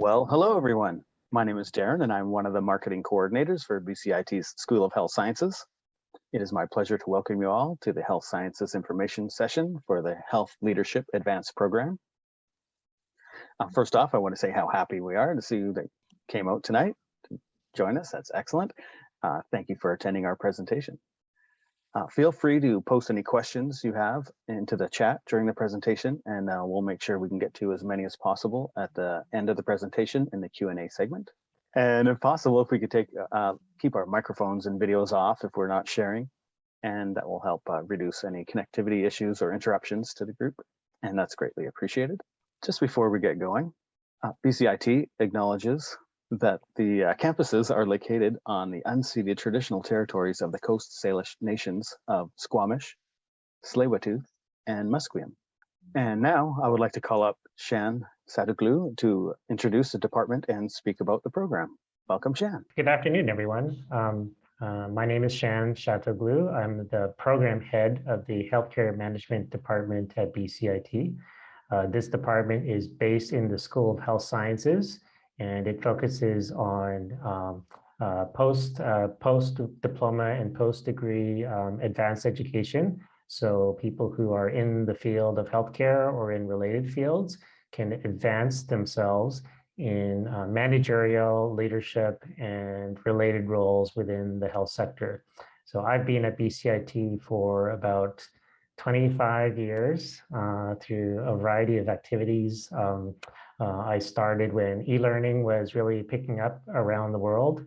Well, hello, everyone. My name is Darren, and I'm one of the marketing coordinators for BCIT's School of Health Sciences. It is my pleasure to welcome you all to the Health Sciences Information Session for the Health Leadership Advanced Program. First off, I want to say how happy we are to see you that came out tonight to join us. That's excellent. Thank you for attending our presentation. Feel free to post any questions you have into the chat during the presentation, and we'll make sure we can get to as many as possible at the end of the presentation in the Q&A segment. And if possible, if we could keep our microphones and videos off if we're not sharing, and that will help reduce any connectivity issues or interruptions to the group, and that's greatly appreciated. Just before we get going, BCIT acknowledges that the campuses are located on the unceded traditional territories of the Coast Salish nations of Squamish, Tsleil-Waututh, and Musqueam. And now I would like to call up Shan Satoglu to introduce the department and speak about the program. Welcome, Shan. Good afternoon, everyone. My name is Shan Satoglu. I'm the program head of the Healthcare Management Department at BCIT. This department is based in the School of Health Sciences, and it focuses on post-diploma and post-degree advanced education. So people who are in the field of healthcare or in related fields can advance themselves in managerial, leadership, and related roles within the health sector. So I've been at BCIT for about 25 years through a variety of activities. I started when e-learning was really picking up around the world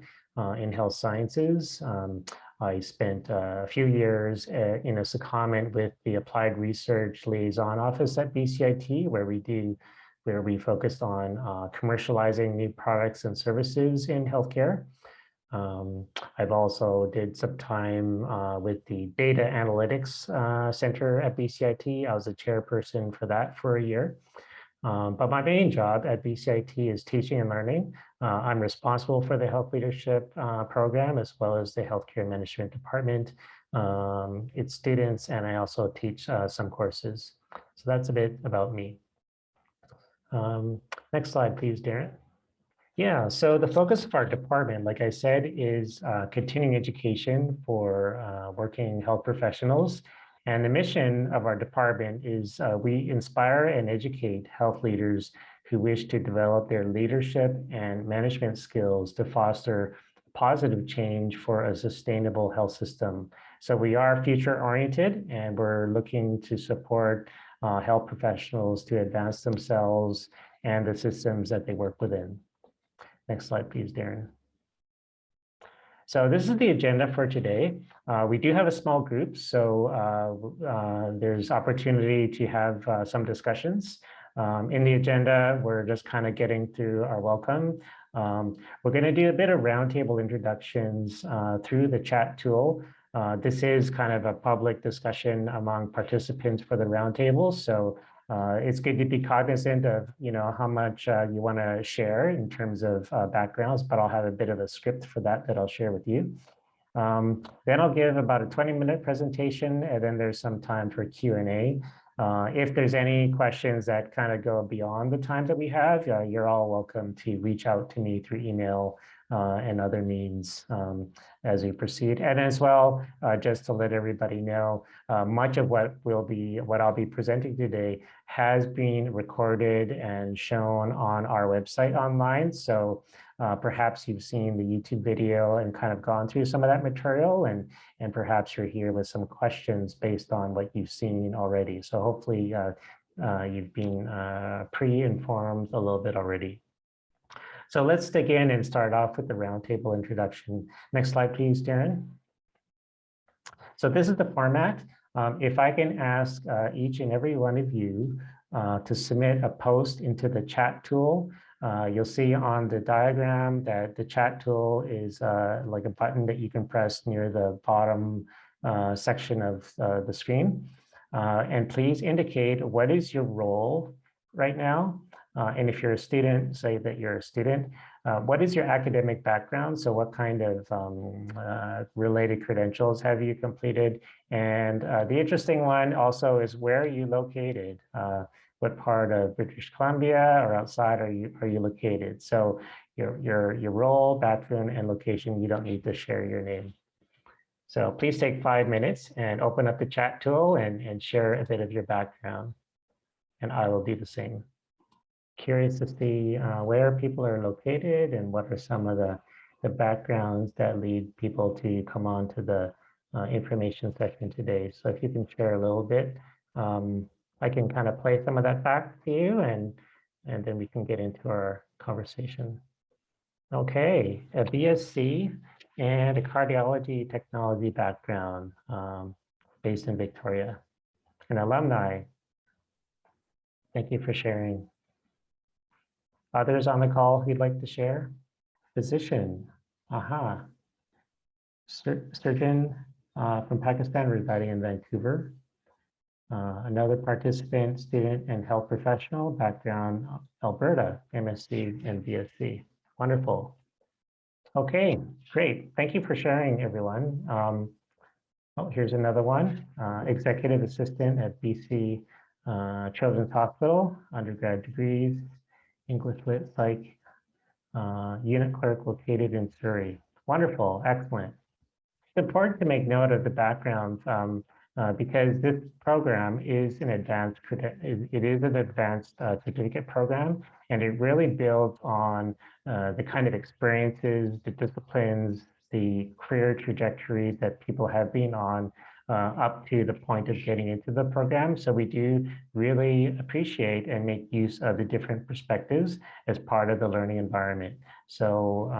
in health sciences. I spent a few years in a secondment with the Applied Research Liaison Office at BCIT, where we focused on commercializing new products and services in healthcare. I've also did some time with the Data Analytics Center at BCIT. I was a chairperson for that for a year. But my main job at BCIT is teaching and learning. I'm responsible for the health leadership program as well as the healthcare management department, its students, and I also teach some courses. So that's a bit about me. Next slide, please, Darren. Yeah, so the focus of our department, like I said, is continuing education for working health professionals. And the mission of our department is we inspire and educate health leaders who wish to develop their leadership and management skills to foster positive change for a sustainable health system. So we are future oriented, and we're looking to support health professionals to advance themselves and the systems that they work within. Next slide, please, Darren. So this is the agenda for today. We do have a small group, so there's opportunity to have some discussions. In the agenda, we're just kind of getting through our welcome. We're going to do a bit of roundtable introductions through the chat tool. This is kind of a public discussion among participants for the roundtable, so it's good to be cognizant of how much you want to share in terms of backgrounds, but I'll have a bit of a script for that I'll share with you. Then I'll give about a 20-minute presentation, and then there's some time for Q&A. If there's any questions that kind of go beyond the time that we have, you're all welcome to reach out to me through email and other means as we proceed. And as well, just to let everybody know, much of what I'll be presenting today has been recorded and shown on our website online. So perhaps you've seen the YouTube video and kind of gone through some of that material, and perhaps you're here with some questions based on what you've seen already. So hopefully you've been pre-informed a little bit already. So let's dig in and start off with the roundtable introduction. Next slide, please, Darren. So this is the format. If I can ask each and every one of you to submit a post into the chat tool, you'll see on the diagram that the chat tool is like a button that you can press near the bottom section of the screen. And please indicate what is your role right now. And if you're a student, say that you're a student. What is your academic background? So what kind of related credentials have you completed? And the interesting one also is, where are you located? what part of British Columbia or outside are you located. So your role, background, and location, you don't need to share your name. So please take 5 minutes and open up the chat tool and share a bit of your background. And I will do the same. Curious to see where people are located and what are some of the backgrounds that lead people to come on to the information session today. So if you can share a little bit, I can kind of play some of that back to you and then we can get into our conversation. Okay, a BSc and a cardiology technology background based in Victoria. An alumni. Thank you for sharing. Others on the call who'd like to share? Physician. Aha. Surgeon from Pakistan residing in Vancouver. Another participant, student, and health professional, background Alberta, MSc and BSc. Wonderful. Okay, great. Thank you for sharing, everyone. Oh, here's another one. Executive assistant at BC Children's Hospital, undergrad degrees, English Lit Psych, unit clerk located in Surrey. Wonderful, excellent. It's important to make note of the backgrounds because this program is an advanced, certificate program, and it really builds on the kind of experiences, the disciplines, the career trajectories that people have been on up to the point of getting into the program. So we do really appreciate and make use of the different perspectives as part of the learning environment. So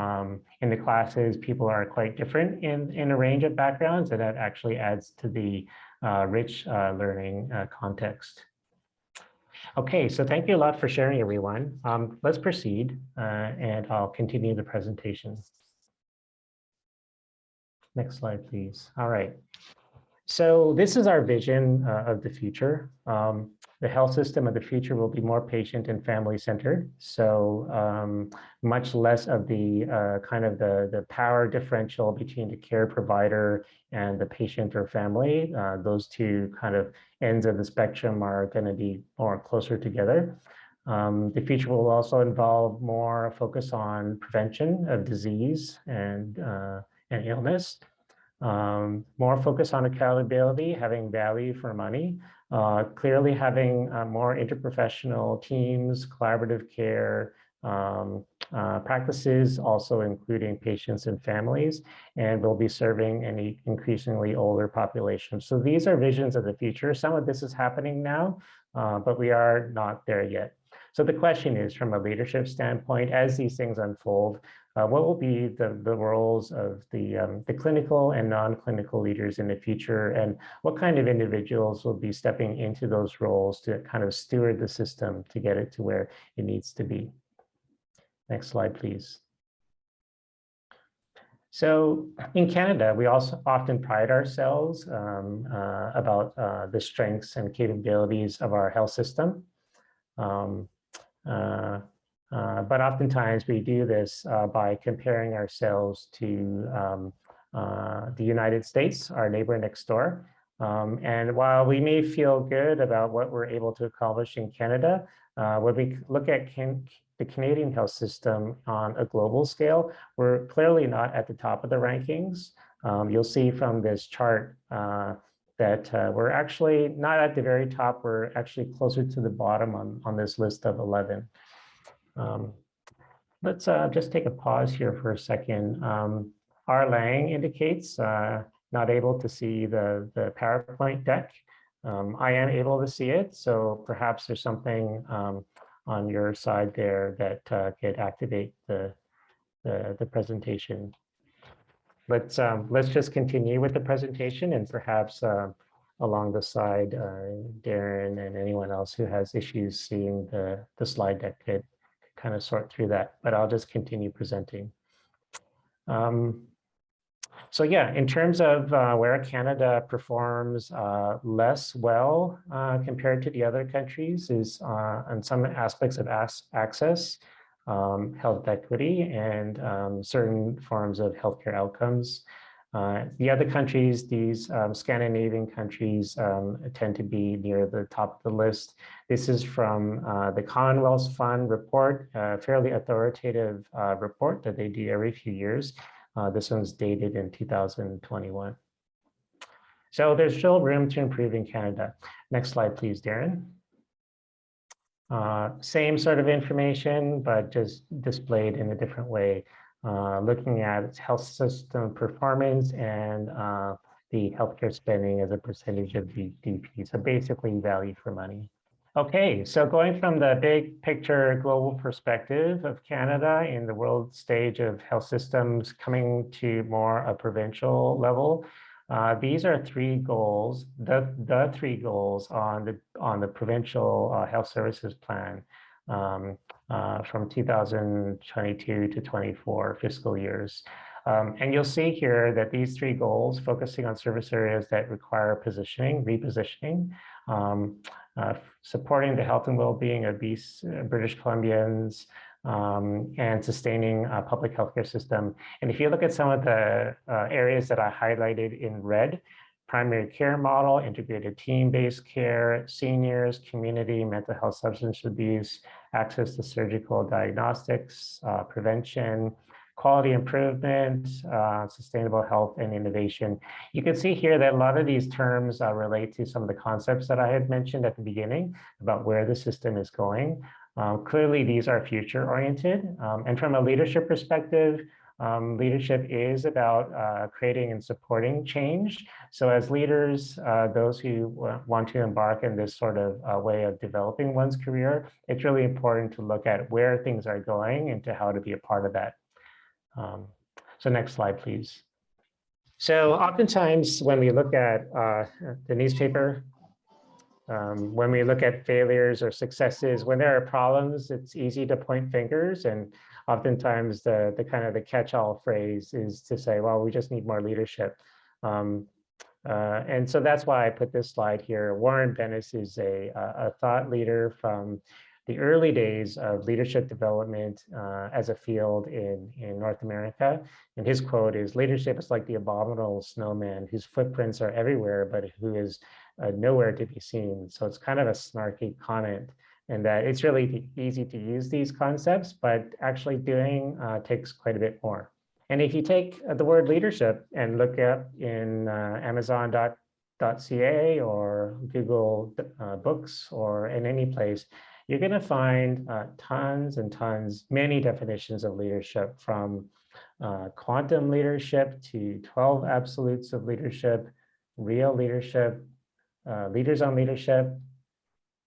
in the classes, people are quite different in a range of backgrounds, and that actually adds to the rich learning context. Okay, so thank you a lot for sharing, everyone. Let's proceed, and I'll continue the presentation. Next slide, please. All right. So this is our vision of the future. The health system of the future will be more patient and family centered. So much less of the kind of the power differential between the care provider and the patient or family. Those two kind of ends of the spectrum are going to be more closer together. The future will also involve more focus on prevention of disease and illness. More focus on accountability, having value for money, clearly having more interprofessional teams, collaborative care practices, also including patients and families, and we'll be serving an increasingly older population. So these are visions of the future. Some of this is happening now, but we are not there yet. So the question is, from a leadership standpoint, as these things unfold, what will be the roles of the clinical and non-clinical leaders in the future, and what kind of individuals will be stepping into those roles to kind of steward the system to get it to where it needs to be? Next slide, please. So in Canada, we also often pride ourselves about the strengths and capabilities of our health system. But oftentimes we do this by comparing ourselves to the United States, our neighbor next door. And while we may feel good about what we're able to accomplish in Canada, when we look at the Canadian health system on a global scale, we're clearly not at the top of the rankings. You'll see from this chart that we're actually not at the very top, we're actually closer to the bottom on this list of 11. Let's just take a pause here for a second. R. Lang indicates not able to see the PowerPoint deck. I am able to see it, so perhaps there's something on your side there that could activate the presentation. Let's just continue with the presentation, and perhaps along the side, Darren and anyone else who has issues seeing the slide deck could kind of sort through that, but I'll just continue presenting. So yeah, in terms of where Canada performs less well compared to the other countries is on some aspects of access, health equity, and certain forms of healthcare outcomes. The other countries, these Scandinavian countries, tend to be near the top of the list. This is from the Commonwealth Fund report, a fairly authoritative report that they do every few years. This one's dated in 2021. So there's still room to improve in Canada. Next slide, please, Darren. Same sort of information, but just displayed in a different way, looking at health system performance and the healthcare spending as a percentage of GDP. So basically value for money. Okay, so going from the big picture global perspective of Canada in the world stage of health systems coming to more a provincial level, these are three goals, the three goals on the provincial health services plan from 2022 to 24 fiscal years. And you'll see here that these three goals, focusing on service areas that require positioning, repositioning, supporting the health and well-being of British Columbians, and sustaining a public healthcare system. And if you look at some of the areas that I highlighted in red, primary care model, integrated team-based care, seniors, community, mental health, substance abuse, access to surgical diagnostics, prevention, quality improvement, sustainable health and innovation. You can see here that a lot of these terms relate to some of the concepts that I had mentioned at the beginning about where the system is going. Clearly, these are future oriented. And from a leadership perspective, leadership is about creating and supporting change. So as leaders, those who want to embark in this sort of way of developing one's career, it's really important to look at where things are going and to how to be a part of that. So next slide, please. So oftentimes when we look at the newspaper, when we look at failures or successes, when there are problems, it's easy to point fingers. And oftentimes the kind of the catch-all phrase is to say, well, we just need more leadership. And so that's why I put this slide here. Warren Bennis is a thought leader from the early days of leadership development as a field in North America. And his quote is, "Leadership is like the abominable snowman whose footprints are everywhere, but who is nowhere to be seen." So it's kind of a snarky comment, and that it's really easy to use these concepts, but actually doing takes quite a bit more. And if you take the word leadership and look up in Amazon.ca or Google Books or in any place, you're going to find tons and tons, many definitions of leadership, from quantum leadership to 12 absolutes of leadership, real leadership, leaders on leadership,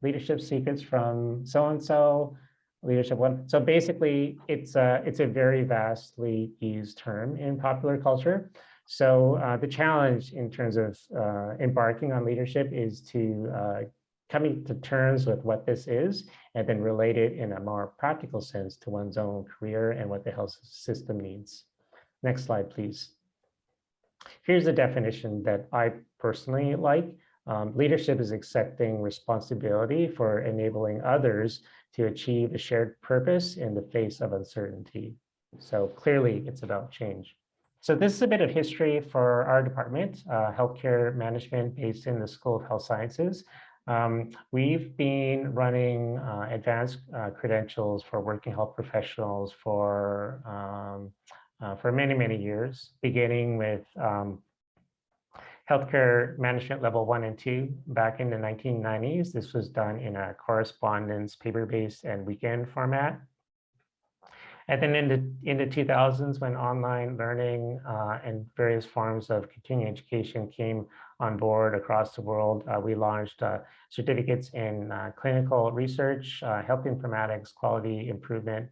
leadership secrets from so-and-so, leadership one. So basically, it's a very vastly used term in popular culture. So the challenge in terms of embarking on leadership is to coming to terms with what this is, and then relate it in a more practical sense to one's own career and what the health system needs. Next slide, please. Here's the definition that I personally like. Leadership is accepting responsibility for enabling others to achieve a shared purpose in the face of uncertainty. So clearly, it's about change. So this is a bit of history for our department, healthcare management based in the School of Health Sciences. We've been running advanced credentials for working health professionals for many, many years, beginning with healthcare management level 1 and 2 back in the 1990s. This was done in a correspondence, paper-based, and weekend format. And then in the 2000s, when online learning and various forms of continuing education came on board across the world, we launched certificates in clinical research, health informatics, quality improvement.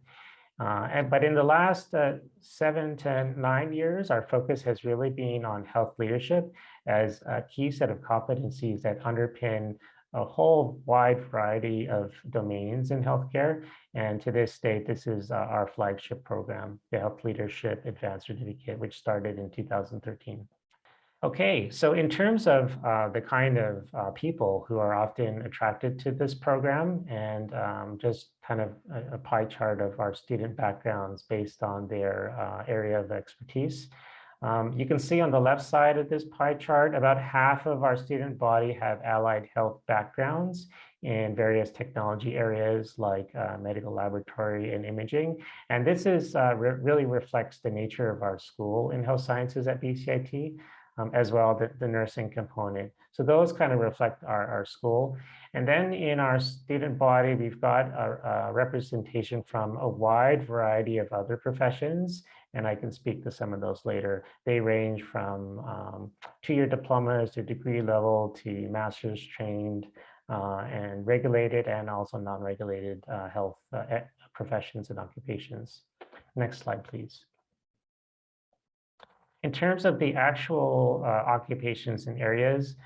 But in the last 7 to 9 years, our focus has really been on health leadership as a key set of competencies that underpin a whole wide variety of domains in healthcare. And to this date, this is our flagship program, the Health Leadership Advanced Certificate, which started in 2013. Okay, so in terms of the kind of people who are often attracted to this program, and just kind of a pie chart of our student backgrounds based on their area of expertise. You can see on the left side of this pie chart, about half of our student body have allied health backgrounds in various technology areas like medical laboratory and imaging. And this is really reflects the nature of our school in health sciences at BCIT, as well the nursing component. So those kind of reflect our school. And then in our student body, we've got a representation from a wide variety of other professions, and I can speak to some of those later. They range from 2-year diplomas to degree level to master's trained and regulated and also non-regulated health professions and occupations. Next slide, please. In terms of the actual occupations and areas,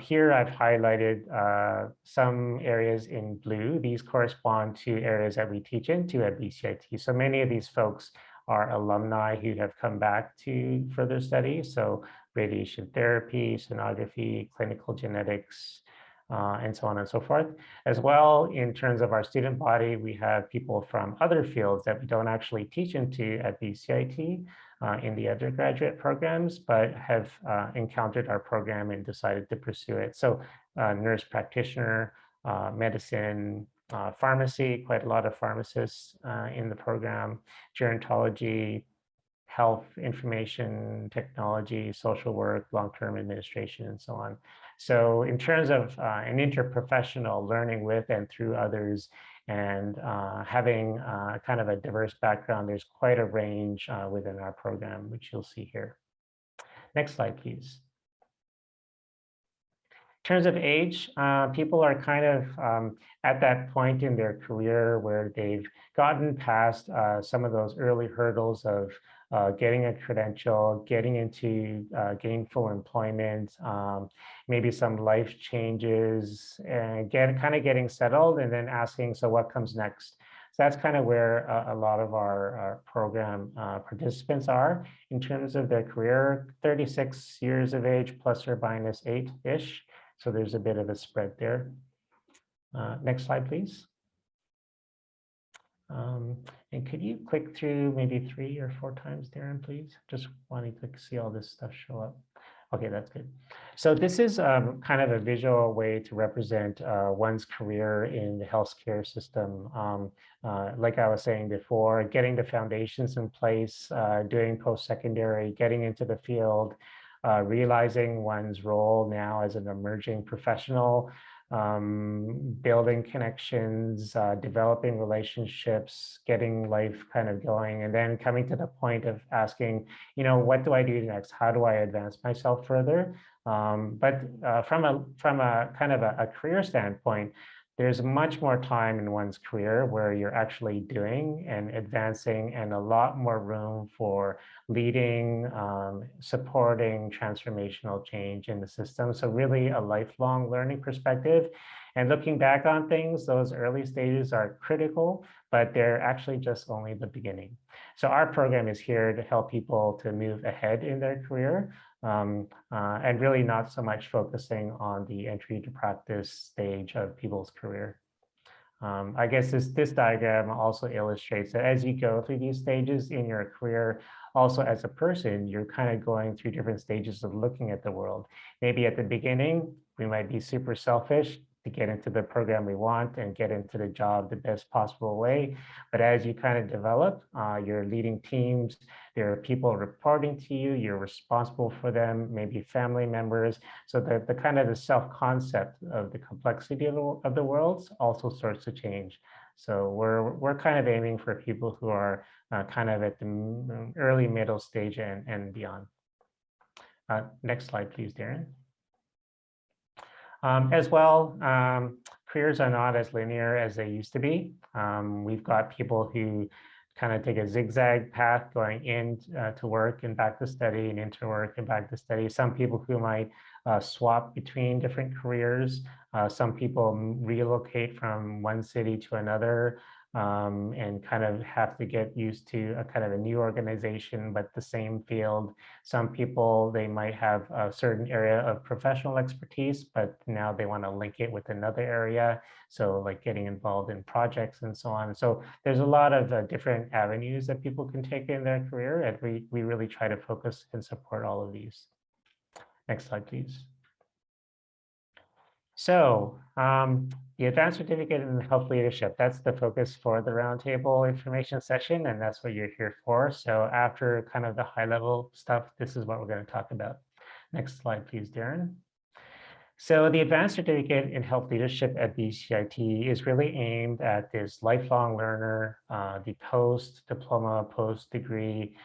here I've highlighted some areas in blue. These correspond to areas that we teach into at BCIT. So many of these folks are alumni who have come back to further study. So radiation therapy, sonography, clinical genetics, and so on and so forth. As well, in terms of our student body, we have people from other fields that we don't actually teach into at BCIT in the undergraduate programs, but have encountered our program and decided to pursue it. So nurse practitioner, medicine, pharmacy, quite a lot of pharmacists in the program, gerontology, health information technology, social work, long-term administration, and so on. So in terms of an interprofessional learning with and through others and having kind of a diverse background, there's quite a range within our program, which you'll see here. Next slide, please. In terms of age, people are kind of at that point in their career where they've gotten past some of those early hurdles of getting a credential, getting into gainful employment, maybe some life changes, and kind of getting settled and then asking, so what comes next? So that's kind of where a lot of our program participants are in terms of their career, 36 years of age, plus or minus 8-ish. So there's a bit of a spread there. Next slide, please. And could you click through maybe 3 or 4 times, Darren, please? Just wanting to see all this stuff show up. Okay, that's good. So this is kind of a visual way to represent one's career in the healthcare system. Like I was saying before, getting the foundations in place, doing post-secondary, getting into the field, realizing one's role now as an emerging professional, building connections, developing relationships, getting life kind of going, and then coming to the point of asking, you know, what do I do next? How do I advance myself further? But from a kind of a career standpoint, there's much more time in one's career where you're actually doing and advancing, and a lot more room for leading, supporting transformational change in the system. So really a lifelong learning perspective. And looking back on things, those early stages are critical, but they're actually just only the beginning. So our program is here to help people to move ahead in their career, and really not so much focusing on the entry to practice stage of people's career. I guess this diagram also illustrates that as you go through these stages in your career, also as a person, you're kind of going through different stages of looking at the world. Maybe at the beginning, we might be super selfish to get into the program we want and get into the job the best possible way. But as you kind of develop, you're leading teams, there are people reporting to you, you're responsible for them, maybe family members. So the kind of the self-concept of the complexity of the world also starts to change. So we're kind of aiming for people who are kind of at the early middle stage and beyond. Next slide, please, Darren. As well, careers are not as linear as they used to be. We've got people who kind of take a zigzag path going in to work and back to study and into work and back to study. Some people who might swap between different careers. Some people relocate from one city to another. and kind of have to get used to a kind of a new organization, but the same field. Some people, they might have a certain area of professional expertise, but now they want to link it with another area. So like getting involved in projects and so on. So there's a lot of different avenues that people can take in their career, and we really try to focus and support all of these. Next slide, please. So the Advanced Certificate in Health Leadership, that's the focus for the roundtable information session, and that's what you're here for. So after kind of the high level stuff, this is what we're going to talk about. Next slide, please, Darren. So the Advanced Certificate in Health Leadership at BCIT is really aimed at this lifelong learner, the post-diploma, post-degree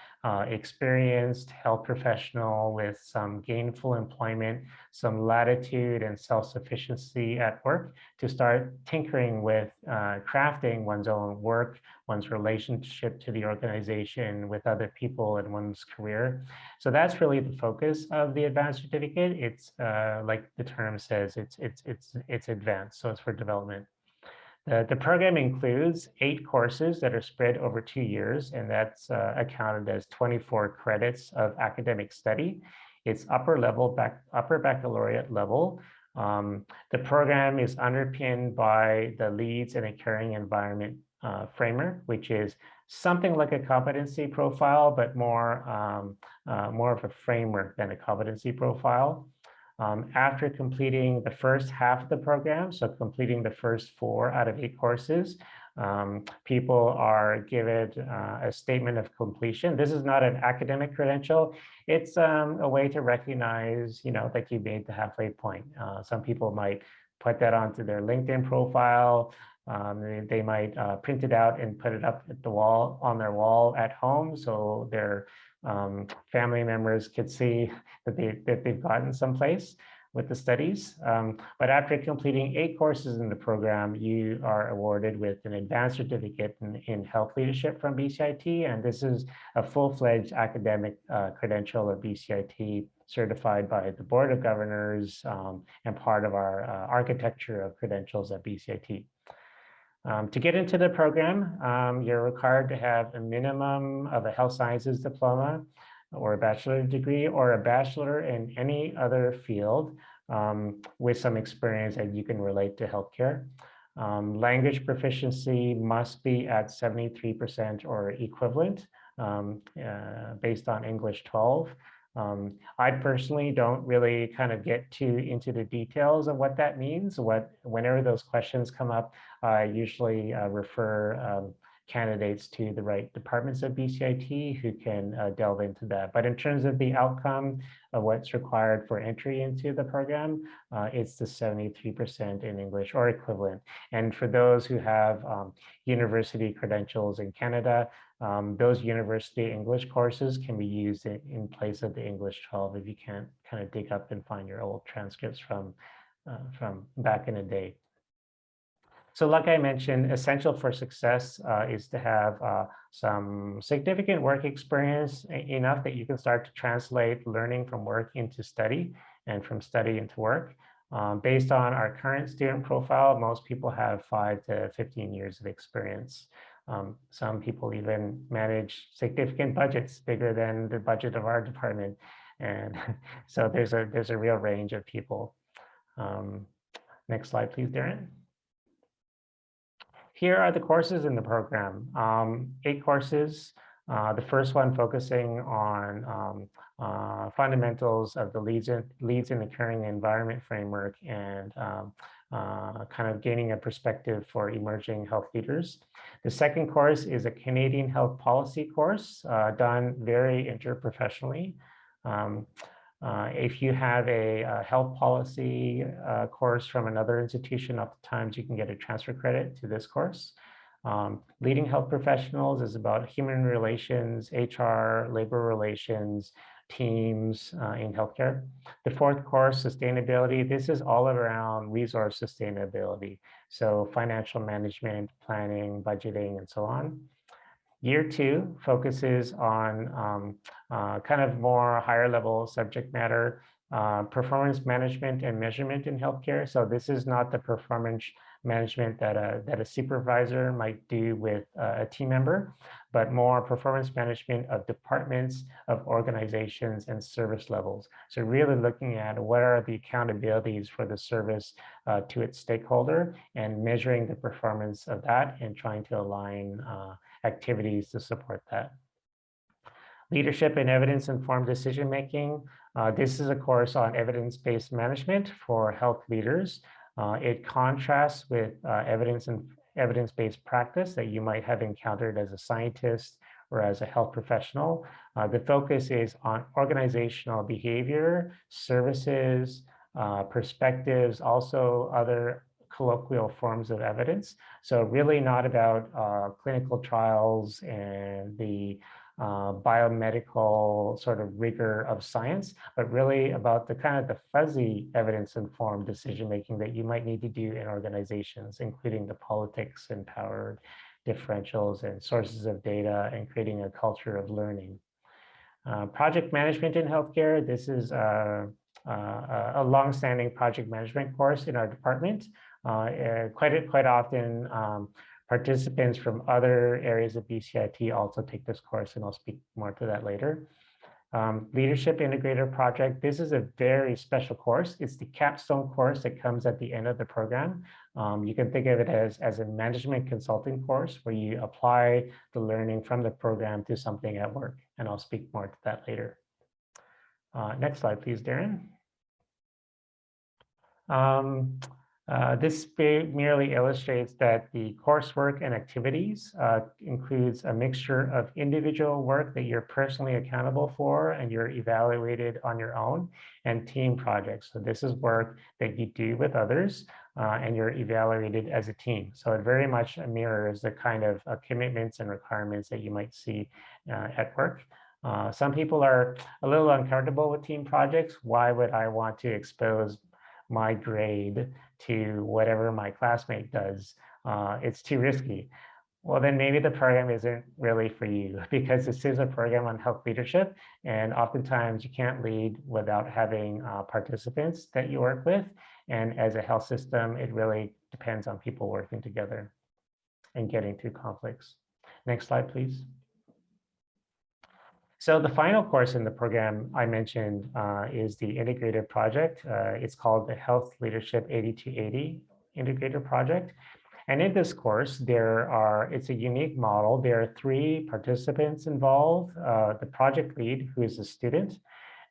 experienced health professional with some gainful employment, some latitude and self-sufficiency at work to start tinkering with crafting one's own work, one's relationship to the organization, with other people, and one's career. So that's really the focus of the advanced certificate. It's like the term says, it's advanced, so it's for development. The program includes 8 courses that are spread over 2 years, and that's accounted as 24 credits of academic study. It's upper baccalaureate level. The program is underpinned by the Leads in a Caring Environment framework, which is something like a competency profile, but more of a framework than a competency profile. After completing the first half of the program, so completing the first 4 out of 8 courses, people are given a statement of completion. This is not an academic credential. It's a way to recognize, that you made the halfway point. Some people might put that onto their LinkedIn profile. They might print it out and put it up at the wall, on their wall at home, so their family members could see that they've gotten someplace with the studies. But after completing 8 courses in the program, you are awarded with an advanced certificate in health leadership from BCIT. And this is a full-fledged academic credential of BCIT, certified by the Board of Governors, and part of our architecture of credentials at BCIT. To get into the program, you're required to have a minimum of a health sciences diploma or a bachelor's degree or a bachelor in any other field with some experience that you can relate to healthcare. Language proficiency must be at 73% or equivalent based on English 12. I personally don't really kind of get into the details of what that means. Whenever those questions come up, I usually refer candidates to the right departments of BCIT who can delve into that. But in terms of the outcome of what's required for entry into the program, it's the 73% in English or equivalent. And for those who have university credentials in Canada, those university English courses can be used in place of the English 12 if you can't kind of dig up and find your old transcripts from back in the day. So like I mentioned, essential for success is to have some significant work experience, enough that you can start to translate learning from work into study and from study into work. Based on our current student profile, most people have 5 to 15 years of experience. Some people even manage significant budgets bigger than the budget of our department. And so there's a real range of people. Next slide, please, Darren. Here are the courses in the program. 8 courses. The first one focusing on fundamentals of the Leads in the Caring Environment framework and kind of gaining a perspective for emerging health leaders. The second course is a Canadian health policy course done very interprofessionally. If you have a health policy course from another institution, oftentimes you can get a transfer credit to this course. Leading health professionals is about human relations, HR, labor relations, teams in healthcare. The fourth course, sustainability, this is all around resource sustainability. So financial management, planning, budgeting, and so on. Year 2 focuses on kind of more higher level subject matter. performance management and measurement in healthcare. So this is not the performance management that a supervisor might do with a team member, but more performance management of departments, of organizations, and service levels. So really looking at what are the accountabilities for the service to its stakeholder and measuring the performance of that and trying to align activities to support that. Leadership and evidence-informed decision-making. This is a course on evidence-based management for health leaders. It contrasts with evidence-based practice that you might have encountered as a scientist or as a health professional. The focus is on organizational behavior, services, perspectives, also other colloquial forms of evidence. So really not about clinical trials and the biomedical sort of rigor of science, but really about the kind of the fuzzy evidence-informed decision-making that you might need to do in organizations, including the politics and power differentials and sources of data and creating a culture of learning. Project management in healthcare. This is a long-standing project management course in our department. Quite often, participants from other areas of BCIT also take this course, and I'll speak more to that later. Leadership Integrator Project. This is a very special course. It's the capstone course that comes at the end of the program. You can think of it as a management consulting course where you apply the learning from the program to something at work, and I'll speak more to that later. Next slide, please, Darren. This merely illustrates that the coursework and activities includes a mixture of individual work that you're personally accountable for and you're evaluated on your own, and team projects. So this is work that you do with others and you're evaluated as a team. So it very much mirrors the kind of commitments and requirements that you might see at work. Some people are a little uncomfortable with team projects. Why would I want to expose my grade to whatever my classmate does? It's too risky. Well, then maybe the program isn't really for you, because this is a program on health leadership, and oftentimes you can't lead without having participants that you work with. And as a health system, it really depends on people working together and getting through conflicts. Next slide, please. So the final course in the program I mentioned is the Integrative project. It's called the Health Leadership 8280 Integrator project. And in this course, it's a unique model. There are 3 participants involved. The project lead, who is a student.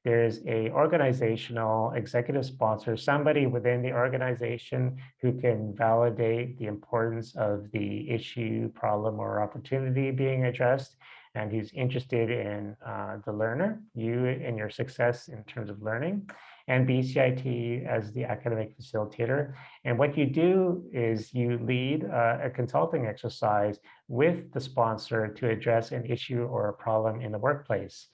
There's a organizational executive sponsor, somebody within the organization who can validate the importance of the issue, problem, or opportunity being addressed, and who's interested in the learner, you and your success in terms of learning, and BCIT as the academic facilitator. And what you do is you lead a consulting exercise with the sponsor to address an issue or a problem in the workplace.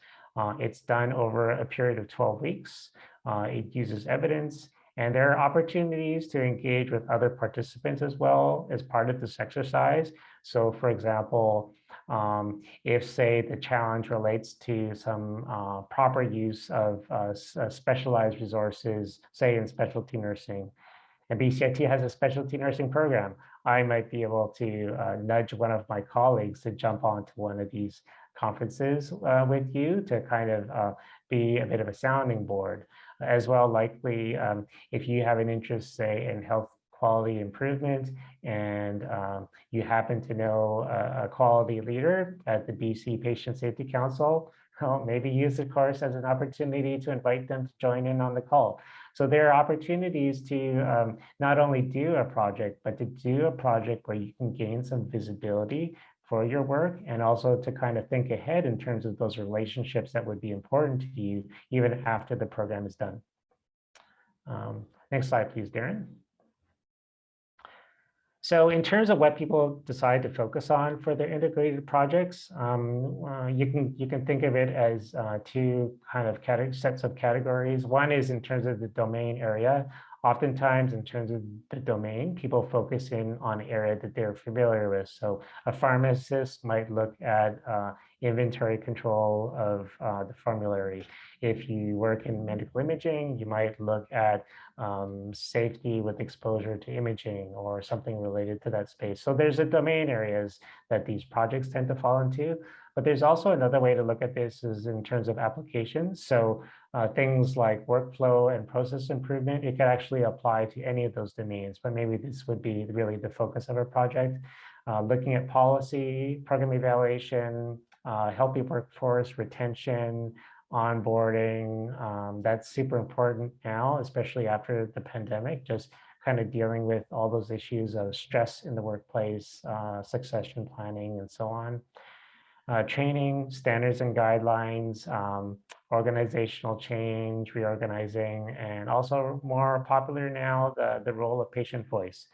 It's done over a period of 12 weeks. It uses evidence, and there are opportunities to engage with other participants as well as part of this exercise. So for example, if, say, the challenge relates to some proper use of specialized resources, say in specialty nursing, and BCIT has a specialty nursing program, I might be able to nudge one of my colleagues to jump onto one of these conferences with you to kind of be a bit of a sounding board. As well, likely, if you have an interest, say, in health quality improvement, and you happen to know a quality leader at the BC Patient Safety Council, well, maybe use the course as an opportunity to invite them to join in on the call. So there are opportunities to not only do a project, but to do a project where you can gain some visibility for your work, and also to kind of think ahead in terms of those relationships that would be important to you even after the program is done. Next slide, please, Darren. So in terms of what people decide to focus on for their integrated projects, you can think of it as 2 kind of sets of categories. One is in terms of the domain area. Oftentimes, in terms of the domain, people focus in on an area that they're familiar with. So a pharmacist might look at inventory control of the formulary. If you work in medical imaging, you might look at safety with exposure to imaging or something related to that space. So there's the domain areas that these projects tend to fall into. But there's also another way to look at this is in terms of applications. So things like workflow and process improvement, it could actually apply to any of those domains, but maybe this would be really the focus of our project. Looking at policy, program evaluation, healthy workforce, retention, onboarding. That's super important now, especially after the pandemic, just kind of dealing with all those issues of stress in the workplace, succession planning, and so on. Training, standards and guidelines, organizational change, reorganizing, and also more popular now, the role of patient voice,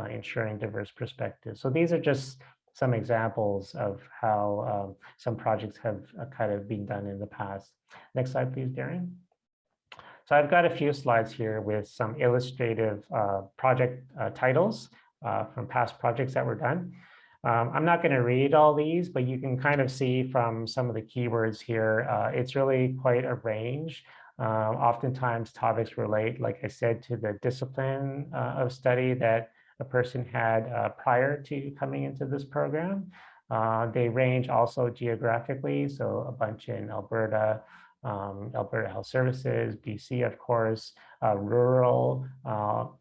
ensuring diverse perspectives. So these are just some examples of how some projects have kind of been done in the past. Next slide, please, Darren. So I've got a few slides here with some illustrative project titles from past projects that were done. I'm not going to read all these, but you can kind of see from some of the keywords here, it's really quite a range. Oftentimes topics relate, like I said, to the discipline of study that a person had prior to coming into this program. They range also geographically, so a bunch in Alberta, Alberta Health Services, BC, of course, rural,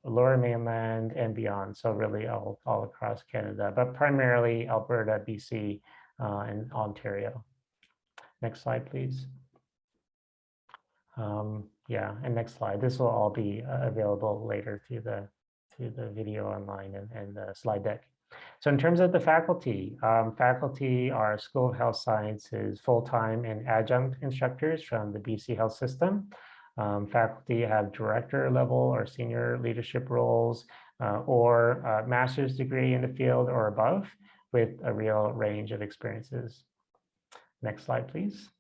lower mainland, and beyond. So really all across Canada, but primarily Alberta, BC, and Ontario. Next slide, please. Yeah, and next slide. This will all be available later through the video online and the slide deck. So in terms of the faculty, faculty are School of Health Sciences full-time and adjunct instructors from the BC Health System. Faculty have director level or senior leadership roles or master's degree in the field or above with a real range of experiences. Next slide, please.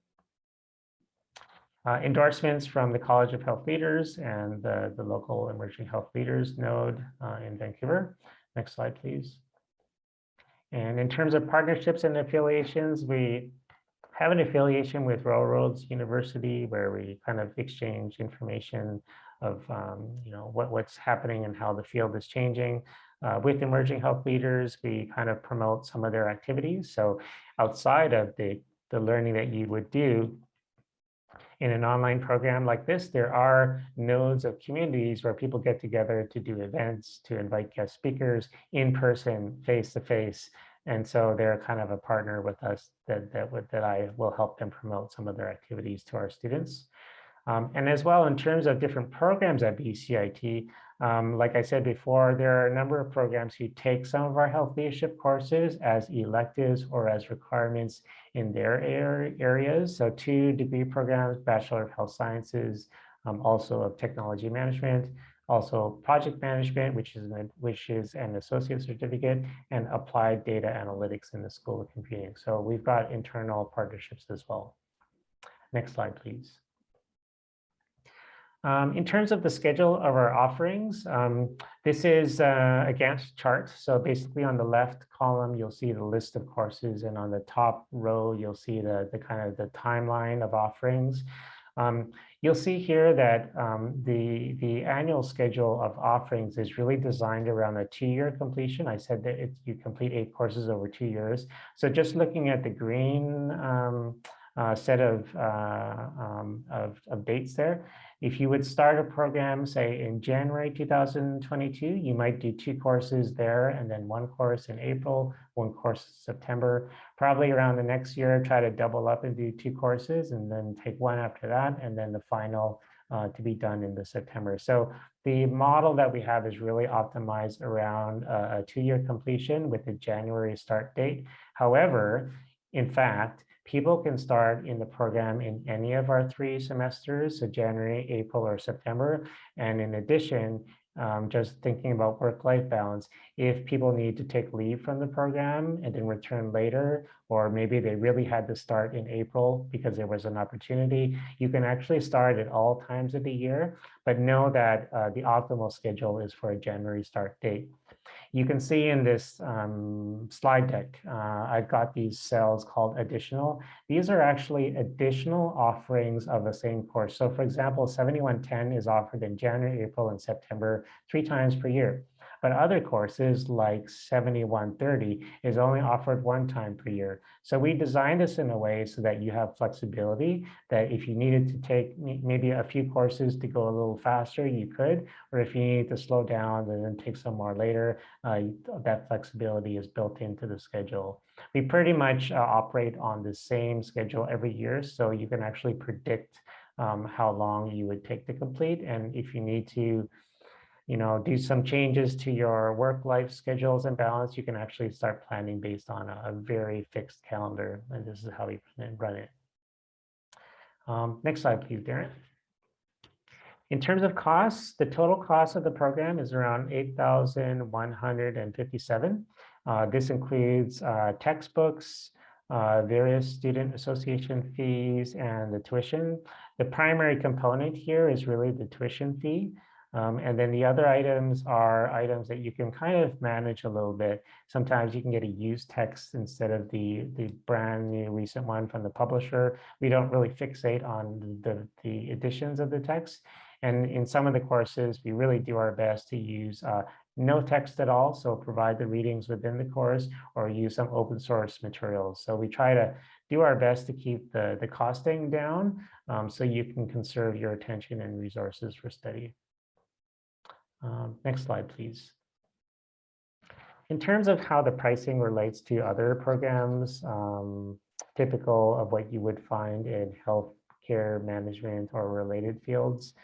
Endorsements from the College of Health Leaders and the local Emerging Health Leaders node in Vancouver. Next slide, please. And in terms of partnerships and affiliations, we have an affiliation with Railroads University where we kind of exchange information of what's happening and how the field is changing. With Emerging Health Leaders, we kind of promote some of their activities. So outside of the learning that you would do in an online program like this, there are nodes of communities where people get together to do events, to invite guest speakers in person, face to face. And so they're kind of a partner with us that I will help them promote some of their activities to our students. And as well, in terms of different programs at BCIT, like I said before, there are a number of programs who take some of our health leadership courses as electives or as requirements in their areas. So 2 degree programs, Bachelor of Health Sciences, also of Technology Management, also Project Management, which is an associate certificate, and Applied Data Analytics in the School of Computing. So we've got internal partnerships as well. Next slide, please. In terms of the schedule of our offerings, this is a Gantt chart. So basically on the left column, you'll see the list of courses, and on the top row, you'll see the kind of the timeline of offerings. You'll see here that the annual schedule of offerings is really designed around a 2-year completion. I said that you complete 8 courses over 2 years. So just looking at the green set of dates there. If you would start a program, say in January 2022, you might do 2 courses there, and then 1 course in April, 1 course in September. Probably around the next year, try to double up and do 2 courses, and then take 1 after that, and then the final to be done in the September. So the model that we have is really optimized around a 2-year completion with a January start date. However, in fact, people can start in the program in any of our 3 semesters, so January, April, or September. And in addition, just thinking about work-life balance, if people need to take leave from the program and then return later, or maybe they really had to start in April because there was an opportunity, you can actually start at all times of the year, but know that the optimal schedule is for a January start date. You can see in this slide deck, I've got these cells called additional. These are actually additional offerings of the same course. So for example, 7110 is offered in January, April, and September 3 times per year. But other courses like 7130 is only offered 1 time per year. So we designed this in a way so that you have flexibility, that if you needed to take maybe a few courses to go a little faster, you could, or if you need to slow down and then take some more later, that flexibility is built into the schedule. We pretty much operate on the same schedule every year, so you can actually predict how long you would take to complete. And if you need to do some changes to your work-life schedules and balance, you can actually start planning based on a very fixed calendar. And this is how we run it. Next slide, please, Darren. In terms of costs, the total cost of the program is around $8,157. This includes textbooks, various student association fees, and the tuition. The primary component here is really the tuition fee. And then the other items are items that you can kind of manage a little bit. Sometimes you can get a used text instead of the brand new recent one from the publisher. We don't really fixate on the editions of the text. And in some of the courses, we really do our best to use no text at all, so provide the readings within the course or use some open source materials. So we try to do our best to keep the costing down so you can conserve your attention and resources for study. Next slide, please. In terms of how the pricing relates to other programs, typical of what you would find in healthcare management or related fields,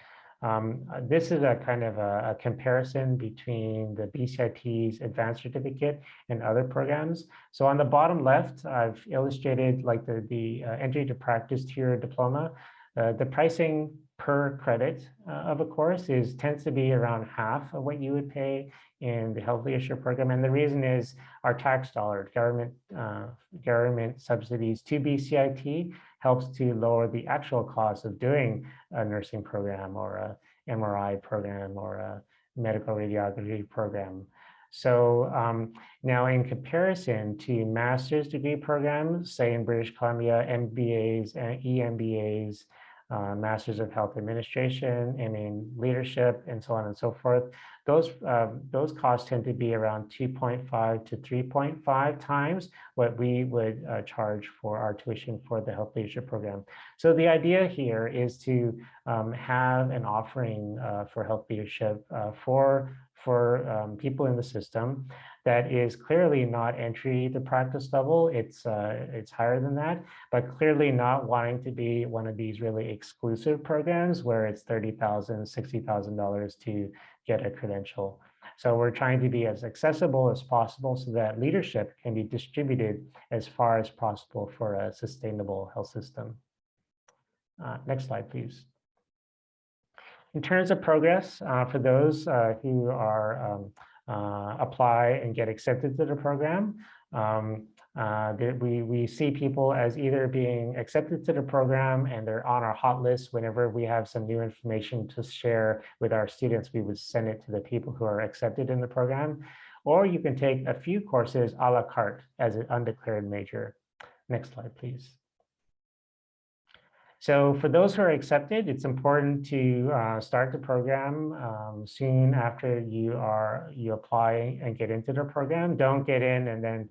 this is a kind of a comparison between the BCIT's advanced certificate and other programs. So on the bottom left, I've illustrated like the entry to practice tier diploma. The pricing per credit of a course tends to be around half of what you would pay in the health leadership program. And the reason is our tax dollar, government subsidies to BCIT helps to lower the actual cost of doing a nursing program or a MRI program or a medical radiography program. So now in comparison to master's degree programs, say in British Columbia, MBAs and EMBAs, Masters of Health Administration, and in leadership, and so on and so forth, those costs tend to be around 2.5 to 3.5 times what we would charge for our tuition for the health leadership program. So the idea here is to have an offering for health leadership for people in the system that is clearly not entry to practice level. It's higher than that, but clearly not wanting to be one of these really exclusive programs where it's $30,000, $60,000 to get a credential. So we're trying to be as accessible as possible so that leadership can be distributed as far as possible for a sustainable health system. Next slide, please. In terms of progress, for those who are apply and get accepted to the program, we see people as either being accepted to the program and they're on our hot list. Whenever we have some new information to share with our students, we would send it to the people who are accepted in the program. Or you can take a few courses a la carte as an undeclared major. Next slide, please. So for those who are accepted, it's important to start the program soon after you apply and get into the program. Don't get in and then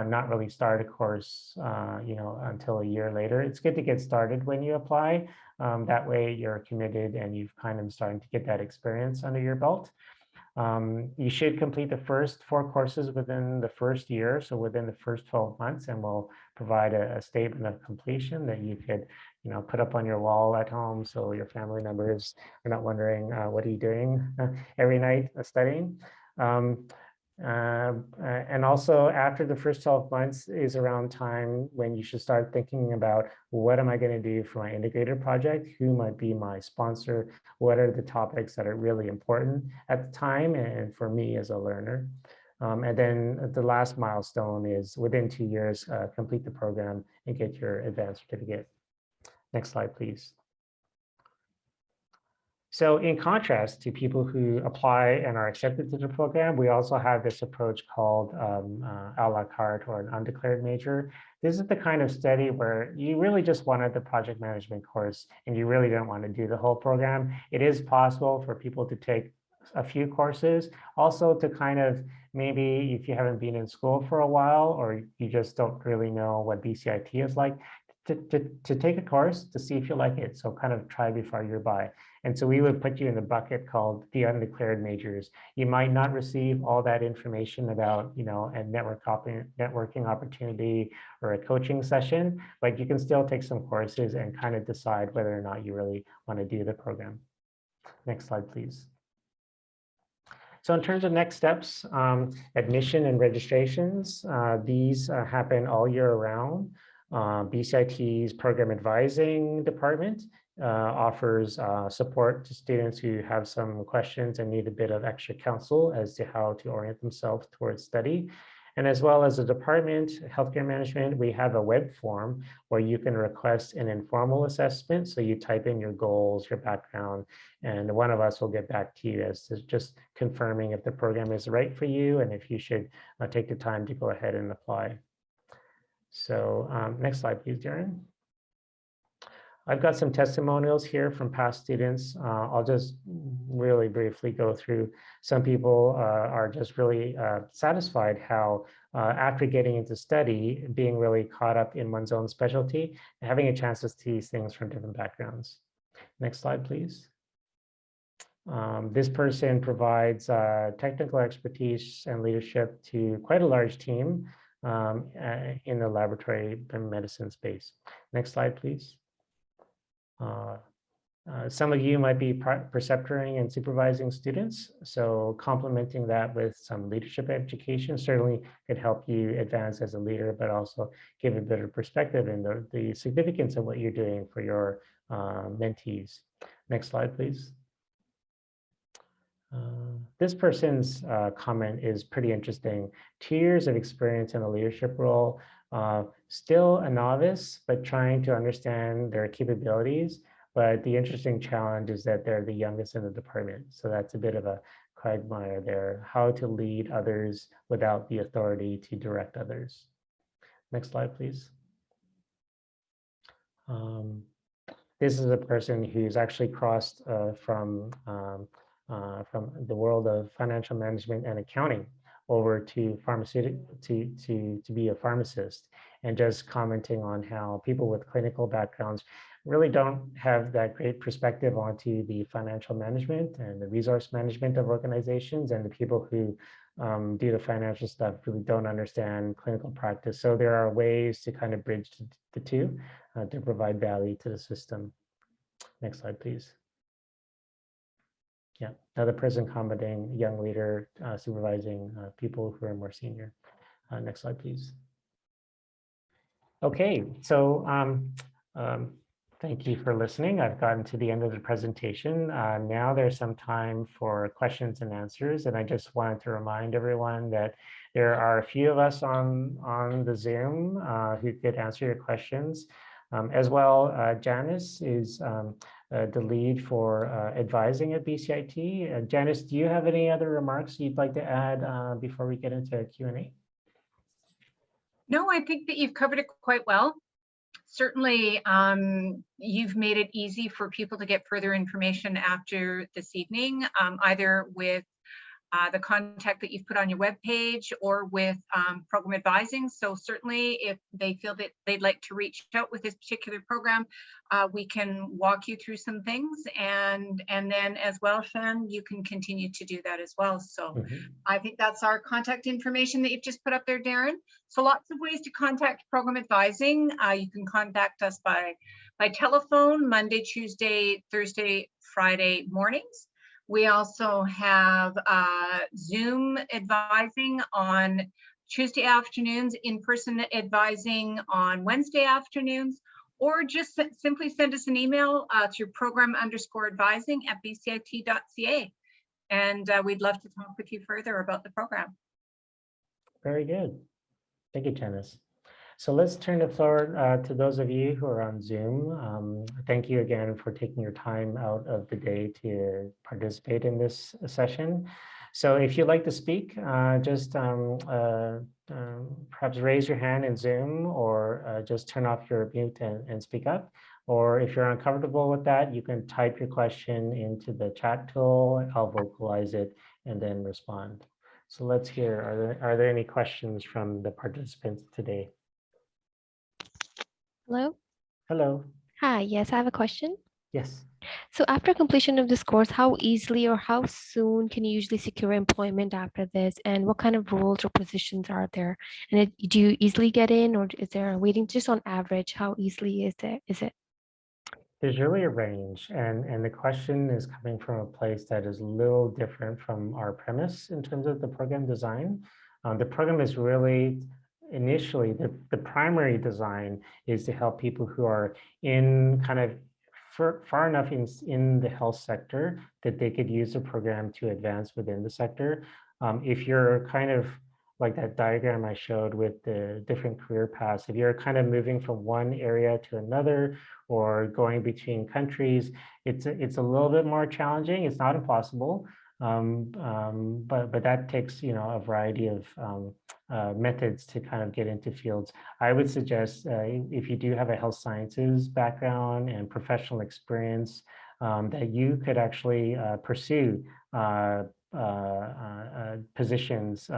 not really start a course until a year later. It's good to get started when you apply. That way you're committed and you've kind of starting to get that experience under your belt. You should complete the first 4 courses within the first year, so within the first 12 months, and we'll provide a statement of completion that you could put up on your wall at home so your family members are not wondering, what are you doing every night studying? And also after the first 12 months is around time when you should start thinking about what am I going to do for my integrated project? Who might be my sponsor? What are the topics that are really important at the time and for me as a learner? And then the last milestone is within 2 years, complete the program and get your advanced certificate. Next slide, please. So in contrast to people who apply and are accepted to the program, we also have this approach called a la carte or an undeclared major. This is the kind of study where you really just wanted the project management course and you really don't want to do the whole program. It is possible for people to take a few courses, also to kind of maybe if you haven't been in school for a while or you just don't really know what BCIT is like, to take a course to see if you like it. So kind of try before you buy. And so we would put you in the bucket called the undeclared majors. You might not receive all that information about, a networking opportunity or a coaching session, but you can still take some courses and kind of decide whether or not you really want to do the program. Next slide, please. So in terms of next steps, admission and registrations, these happen all year round. BCIT's program advising department offers support to students who have some questions and need a bit of extra counsel as to how to orient themselves towards study. And as well as the department, healthcare management, we have a web form where you can request an informal assessment. So you type in your goals, your background, and one of us will get back to you as to just confirming if the program is right for you and if you should take the time to go ahead and apply. So next slide, please, Darren. I've got some testimonials here from past students. I'll just really briefly go through. Some people are just really satisfied how after getting into study, being really caught up in one's own specialty, having a chance to see things from different backgrounds. Next slide, please. This person provides technical expertise and leadership to quite a large team in the laboratory and medicine space. Next slide, please. Some of you might be preceptoring and supervising students, so complementing that with some leadership education certainly could help you advance as a leader, but also give a bit of perspective in the significance of what you're doing for your mentees. Next slide, please. This person's comment is pretty interesting. 2 years of experience in a leadership role, still a novice, but trying to understand their capabilities. But the interesting challenge is that they're the youngest in the department. So that's a bit of a quagmire there, how to lead others without the authority to direct others. Next slide, please. This is a person who's actually crossed from the world of financial management and accounting over to to be a pharmacist, and just commenting on how people with clinical backgrounds really don't have that great perspective onto the financial management and the resource management of organizations, and the people who do the financial stuff really don't understand clinical practice. So there are ways to kind of bridge the two to provide value to the system. Next slide, please. Yeah, another person commenting, young leader supervising people who are more senior. Next slide, please. Okay, so thank you for listening. I've gotten to the end of the presentation. Now there's some time for questions and answers, and I just wanted to remind everyone that there are a few of us on the Zoom who could answer your questions. As well, Janice is the lead for advising at BCIT. Janice, do you have any other remarks you'd like to add before we get into Q&A? No, I think that you've covered it quite well. Certainly, you've made it easy for people to get further information after this evening, either with the contact that you've put on your webpage or with program advising. So certainly if they feel that they'd like to reach out with this particular program, we can walk you through some things. And then as well, Shan, you can continue to do that as well. So I think that's our contact information that you've just put up there, Darren. So lots of ways to contact program advising. You can contact us by telephone, Monday, Tuesday, Thursday, Friday mornings. We also have Zoom advising on Tuesday afternoons, in-person advising on Wednesday afternoons, or just simply send us an email through program_advising@bcit.ca. And we'd love to talk with you further about the program. Very good. Thank you, Janice. So let's turn the floor to those of you who are on Zoom. Thank you again for taking your time out of the day to participate in this session. So if you'd like to speak, just perhaps raise your hand in Zoom, or just turn off your mute and speak up. Or if you're uncomfortable with that, you can type your question into the chat tool. I'll vocalize it and then respond. So let's hear, are there any questions from the participants today? Hello. Hello. Hi. Yes, I have a question. Yes. So after completion of this course, how easily or how soon can you usually secure employment after this? And what kind of roles or positions are there? And do you easily get in, or is there a waiting? Just on average, how easily is it? There's really a range, and the question is coming from a place that is a little different from our premise in terms of the program design. The program is really initially the primary design is to help people who are in kind of far enough in the health sector that they could use the program to advance within the sector. If you're kind of like that diagram I showed with the different career paths, if you're kind of moving from one area to another or going between countries, it's a little bit more challenging. It's not impossible, but that takes a variety of methods to kind of get into fields. I would suggest if you do have a health sciences background and professional experience, that you could actually pursue positions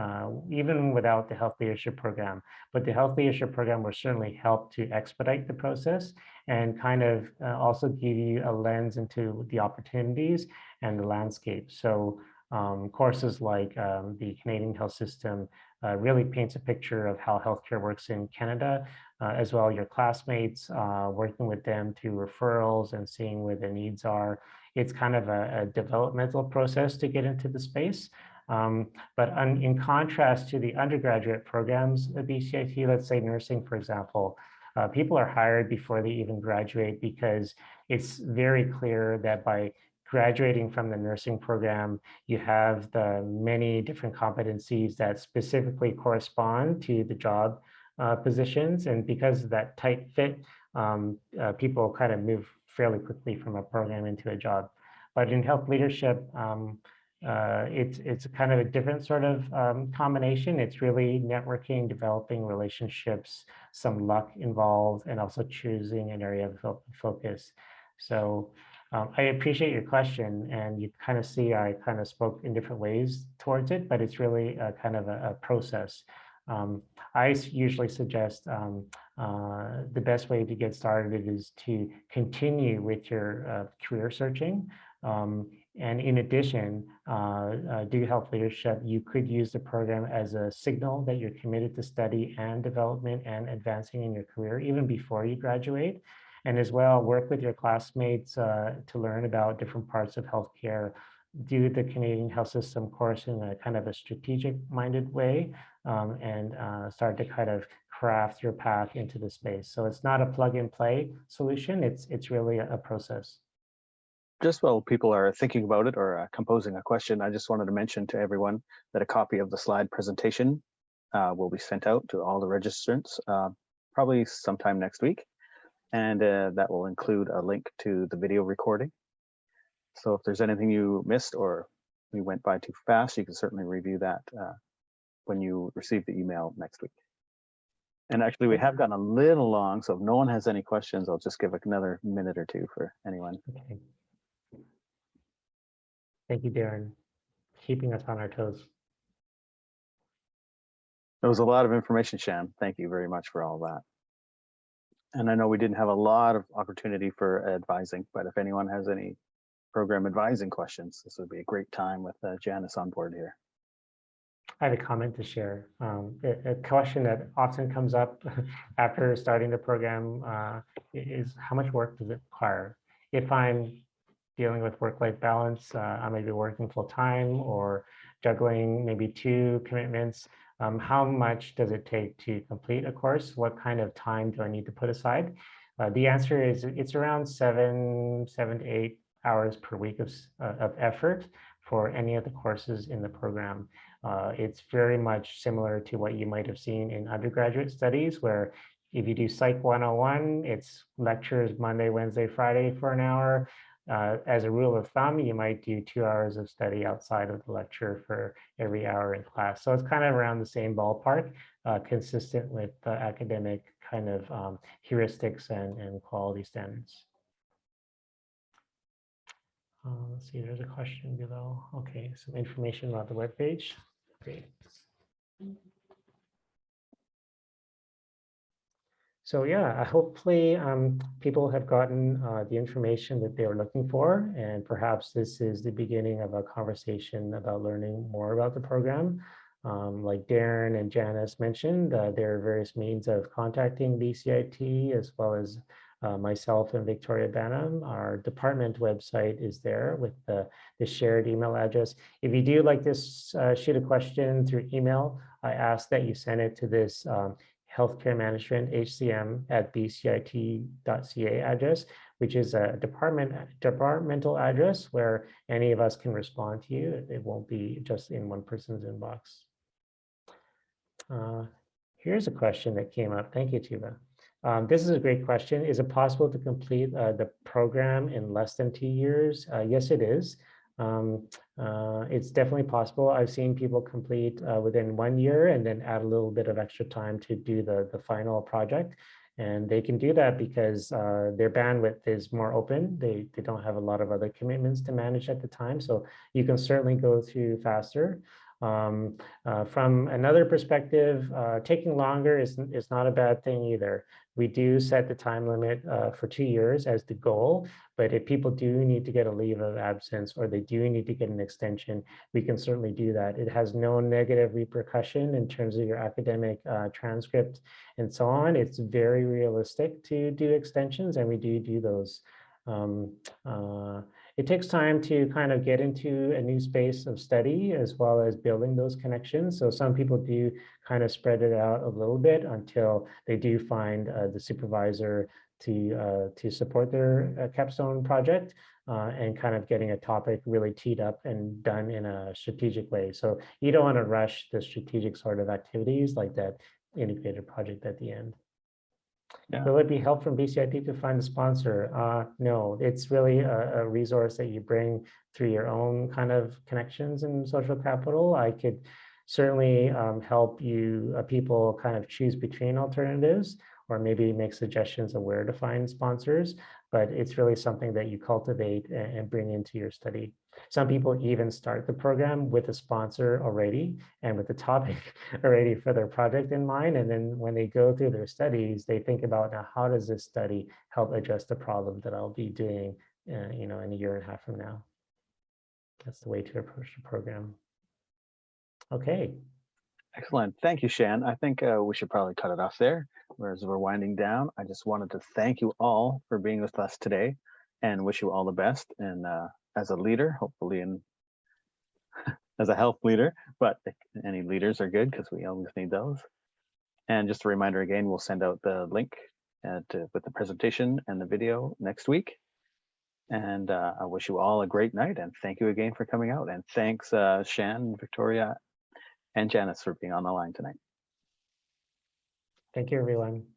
even without the health leadership program. But the health leadership program will certainly help to expedite the process and kind of also give you a lens into the opportunities and the landscape. So courses like the Canadian health system really paints a picture of how healthcare works in Canada, as well as your classmates, working with them to referrals and seeing where the needs are. It's kind of a developmental process to get into the space. But in contrast to the undergraduate programs at BCIT, let's say nursing, for example, people are hired before they even graduate because it's very clear that by graduating from the nursing program, you have the many different competencies that specifically correspond to the job positions. And because of that tight fit, people kind of move fairly quickly from a program into a job. But in health leadership, it's kind of a different sort of combination. It's really networking, developing relationships, some luck involved, and also choosing an area of focus. So I appreciate your question, and you kind of see I kind of spoke in different ways towards it, but it's really kind of a process. I usually suggest the best way to get started is to continue with your career searching. And in addition, do health leadership, you could use the program as a signal that you're committed to study and development and advancing in your career even before you graduate. And as well, work with your classmates to learn about different parts of healthcare. Do the Canadian health system course in a kind of a strategic minded way, and start to kind of craft your path into the space. So it's not a plug and play solution. It's really a process. Just while people are thinking about it or composing a question, I just wanted to mention to everyone that a copy of the slide presentation will be sent out to all the registrants probably sometime next week. And that will include a link to the video recording. So if there's anything you missed or we went by too fast, you can certainly review that when you receive the email next week. And actually, we have gotten a little long, so if no one has any questions, I'll just give another minute or two for anyone. Okay. Thank you, Darren, keeping us on our toes. There was a lot of information, Shan. Thank you very much for all that. And I know we didn't have a lot of opportunity for advising, but if anyone has any program advising questions, this would be a great time with Janice on board here. I have a comment to share. A question that often comes up after starting the program is how much work does it require? If I'm dealing with work-life balance, I may be working full-time or juggling maybe 2 commitments. How much does it take to complete a course? What kind of time do I need to put aside? The answer is it's around 7 to 8 hours per week of effort for any of the courses in the program. It's very much similar to what you might have seen in undergraduate studies, where If you do Psych 101, it's lectures Monday, Wednesday, Friday for an hour. As a rule of thumb, you might do 2 hours of study outside of the lecture for every hour in class. So it's kind of around the same ballpark, consistent with academic kind of heuristics and quality standards. Let's see, there's a question below. Okay, some information about the webpage. Great. So yeah, hopefully people have gotten the information that they were looking for, and perhaps this is the beginning of a conversation about learning more about the program. Like Darren and Janice mentioned, there are various means of contacting BCIT, as well as myself and Victoria Banham. Our department website is there with the shared email address. If you do like this, shoot a question through email, I ask that you send it to this healthcare management hcm@bcit.ca address, which is a departmental address where any of us can respond to you. It won't be just in one person's inbox. Here's a question that came up. Thank you, Tuba. This is a great question. Is it possible to complete the program in less than 2 years? Yes, it is. It's definitely possible. I've seen people complete within 1 year and then add a little bit of extra time to do the final project. And they can do that because their bandwidth is more open. They don't have a lot of other commitments to manage at the time. So you can certainly go through faster. From another perspective, taking longer is not a bad thing either. We do set the time limit for 2 years as the goal, but if people do need to get a leave of absence or they do need to get an extension, we can certainly do that. It has no negative repercussion in terms of your academic transcript and so on. It's very realistic to do extensions, and we do those. It takes time to kind of get into a new space of study as well as building those connections. So some people do kind of spread it out a little bit until they do find the supervisor to support their capstone project and kind of getting a topic really teed up and done in a strategic way. So you don't want to rush the strategic sort of activities like that integrated project at the end. Yeah. Will it be help from BCIT to find a sponsor? No, it's really a resource that you bring through your own kind of connections and social capital. I could certainly help you people kind of choose between alternatives or maybe make suggestions of where to find sponsors, but it's really something that you cultivate and bring into your study. Some people even start the program with a sponsor already and with the topic already for their project in mind. And then when they go through their studies, they think about, now, how does this study help address the problem that I'll be doing in a year and a half from now? That's the way to approach the program. Okay. Excellent. Thank you, Shan. I think we should probably cut it off there. Whereas we're winding down, I just wanted to thank you all for being with us today and wish you all the best. And as a leader, hopefully as a health leader, but any leaders are good because we always need those. And just a reminder again, we'll send out the link with the presentation and the video next week. And I wish you all a great night and thank you again for coming out. And thanks Shan, Victoria, and Janice for being on the line tonight. Thank you, everyone.